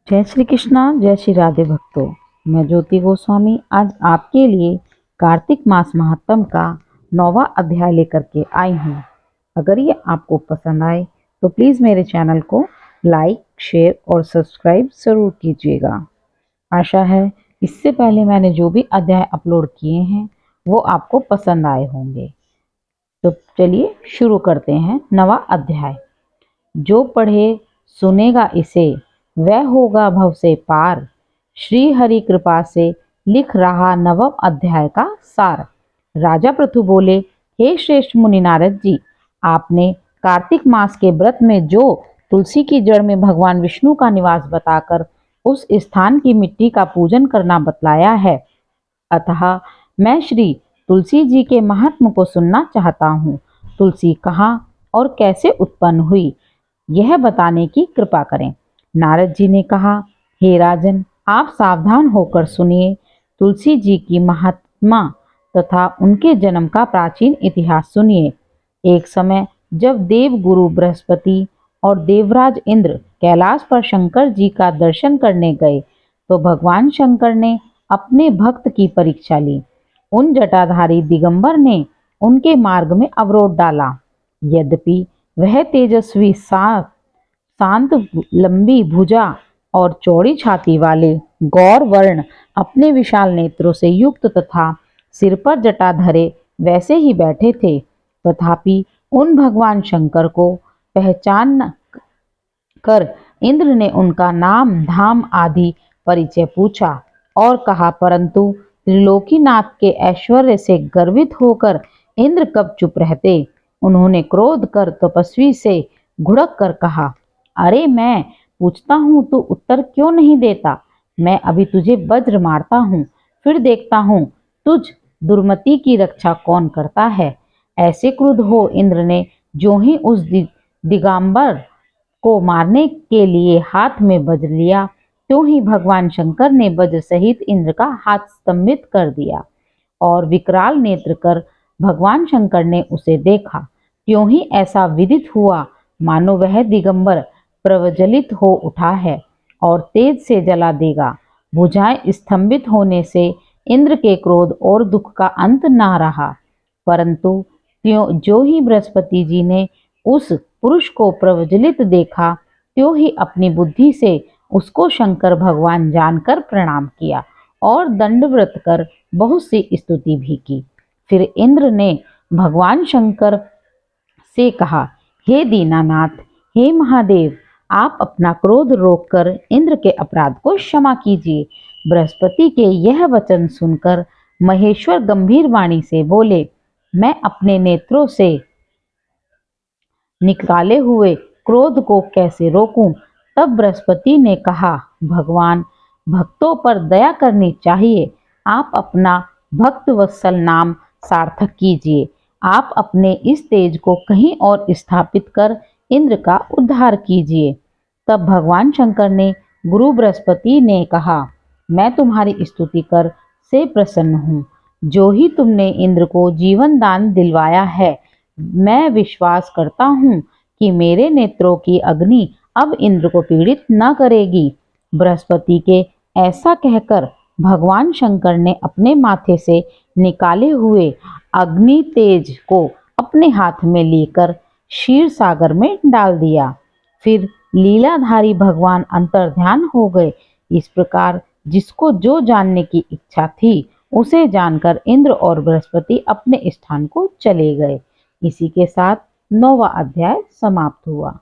जय श्री कृष्णा, जय श्री राधे भक्तों। मैं ज्योति गोस्वामी आज आपके लिए कार्तिक मास महात्म का 9वां अध्याय लेकर के आई हूँ। अगर ये आपको पसंद आए तो प्लीज़ मेरे चैनल को लाइक, शेयर और सब्सक्राइब ज़रूर कीजिएगा। आशा है इससे पहले मैंने जो भी अध्याय अपलोड किए हैं वो आपको पसंद आए होंगे। तो चलिए शुरू करते हैं 9वां अध्याय। जो पढ़े सुनेगा इसे वह होगा भव से पार। श्री हरि कृपा से लिख रहा 9वां अध्याय का सार। राजा पृथु बोले, हे श्रेष्ठ मुनि नारद जी, आपने कार्तिक मास के व्रत में जो तुलसी की जड़ में भगवान विष्णु का निवास बताकर उस स्थान की मिट्टी का पूजन करना बतलाया है, अतः मैं श्री तुलसी जी के महात्म को सुनना चाहता हूँ। तुलसी कहाँ और कैसे उत्पन्न हुई, यह बताने की कृपा करें। नारद जी ने कहा, हे राजन, आप सावधान होकर सुनिए। तुलसी जी की महात्मा तथा उनके जन्म का प्राचीन इतिहास सुनिए। एक समय जब देव गुरु बृहस्पति और देवराज इंद्र कैलाश पर शंकर जी का दर्शन करने गए तो भगवान शंकर ने अपने भक्त की परीक्षा ली। उन जटाधारी दिगंबर ने उनके मार्ग में अवरोध डाला। यद्यपि वह तेजस्वी शांत लंबी भुजा और चौड़ी छाती वाले गौर वर्ण अपने विशाल नेत्रों से युक्त तथा सिर पर जटा धरे वैसे ही बैठे थे, तथापि उन भगवान शंकर को पहचान कर इंद्र ने उनका नाम धाम आदि परिचय पूछा और कहा, परंतु त्रिलोकीनाथ के ऐश्वर्य से गर्वित होकर इंद्र कब चुप रहते। उन्होंने क्रोध कर तपस्वी से घुड़क कर कहा, अरे मैं पूछता हूँ तो उत्तर क्यों नहीं देता। मैं अभी तुझे वज्र मारता हूँ, फिर देखता हूँ तुझ दुर्मति की रक्षा कौन करता है। ऐसे क्रुद्ध हो इंद्र ने जो ही उस दिगंबर को मारने के लिए हाथ में वज्र लिया, त्यों ही भगवान शंकर ने वज्र सहित इंद्र का हाथ स्तंभित कर दिया और विकराल नेत्र कर भगवान शंकर ने उसे देखा। त्यों ही ऐसा विदित हुआ मानो वह दिगंबर प्रज्वलित हो उठा है और तेज से जला देगा। भुजाएं स्तंभित होने से इंद्र के क्रोध और दुख का अंत ना रहा, परंतु जो ही बृहस्पति जी ने उस पुरुष को प्रज्वलित देखा, त्यों ही अपनी बुद्धि से उसको शंकर भगवान जानकर प्रणाम किया और दंडवत कर बहुत सी स्तुति भी की। फिर इंद्र ने भगवान शंकर से कहा, हे दीनानाथ, हे महादेव, आप अपना क्रोध रोककर इंद्र के अपराध को क्षमा कीजिए। बृहस्पति के यह वचन सुनकर महेश्वर गंभीर वाणी से बोले, मैं अपने नेत्रों से निकाले हुए क्रोध को कैसे रोकूं। तब बृहस्पति ने कहा, भगवान, भक्तों पर दया करनी चाहिए। आप अपना भक्त वत्सल नाम सार्थक कीजिए। आप अपने इस तेज को कहीं और स्थापित कर इंद्र का उद्धार कीजिए। तब भगवान शंकर ने गुरु बृहस्पति ने कहा, मैं तुम्हारी स्तुति कर से प्रसन्न हूँ। जो ही तुमने इंद्र को जीवन दान दिलवाया है, मैं विश्वास करता हूँ कि मेरे नेत्रों की अग्नि अब इंद्र को पीड़ित न करेगी। बृहस्पति के ऐसा कहकर भगवान शंकर ने अपने माथे से निकाले हुए अग्नि तेज को अपने हाथ में लेकर क्षीर सागर में डाल दिया। फिर लीलाधारी भगवान अंतर्ध्यान हो गए। इस प्रकार जिसको जो जानने की इच्छा थी उसे जानकर इंद्र और बृहस्पति अपने स्थान को चले गए। इसी के साथ 9वां अध्याय समाप्त हुआ।